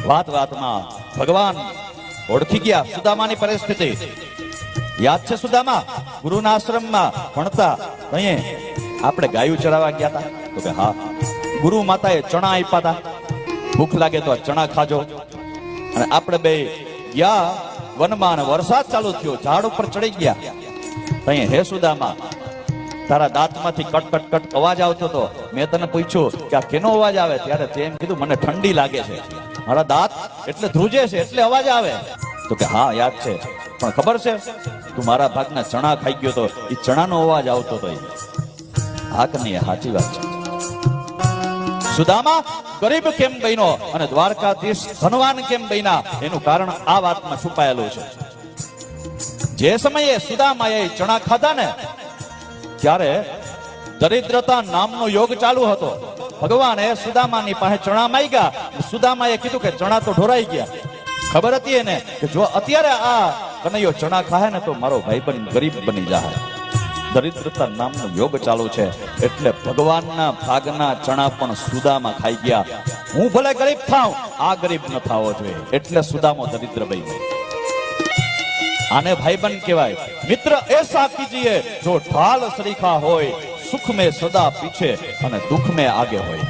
વાત વાતમાં ભગવાન ઓળખી ગયા સુદામાની પરિસ્થિતિ. યાદ છે સુદામા ગુરુના આશ્રમમાં ભણતા અહીં આપણે ગાયું ચરાવવા ગયા હતા? તો કે હા. ગુરુ માતાએ ચણા આપ્યા હતા, ભૂખ લાગે તો ચણા ખાજો. અને આપણે બે ગયા વનમાં, વરસાદ ચાલુ થયો, ઝાડ ઉપર ચડી ગયા. અહીં હે સુદામા, તારા દાંતમાંથી કટ કટ કટ અવાજ આવતો હતો. મેં તને પૂછ્યું કે આ કેનો અવાજ આવે? ત્યારે તે એમ કીધું મને ઠંડી લાગે છે, મારા દાંત એટલે ધ્રુજે છે એટલે અવાજ આવે. તો કે હા યાદ છે, પણ ખબર છે તું મારા ભાગના ચણા ખાઈ ગયો તો એ ચણાનો અવાજ આવતો હતો. હા કે નહીં? સાચી વાત છે. સુદામા ગરીબ કેમ બન્યો અને દ્વારકાધીશ ધનવાન કેમ બન્યા એનું કારણ આ વાતમાં છુપાયેલું છે. જે સમયે સુદામાએ ચણા ખાધા ને ત્યારે દરિદ્રતા નામનો યોગ ચાલુ હતો. ભગવાને સુદામાની પાસે ચણા માંગ્યા. સુદામાએ કીધું કે ચણા તો ઢોરાઈ ગયા. ખબર હતી એને કે જો અત્યારે આ કનૈયો ચણા ખાય ને તો મારો ભાઈબંધ ગરીબ બની જાય. દરિદ્રતા નામનો યોગ ચાલુ છે એટલે ભગવાનના ભાગના ચણા પણ સુદામા ખાઈ ગયા. હું ભલે ગરીબ થાઉં, આ ગરીબ ન થાવો જોઈએ એટલે સુદામો દરિદ્ર બન્યો. આને ભાઈબંધ કહેવાય. મિત્ર એસા કીજીએ જો ઢાલ સરીખા હોય, સુખ में सदा पीछे અને दुख में आगे હોય.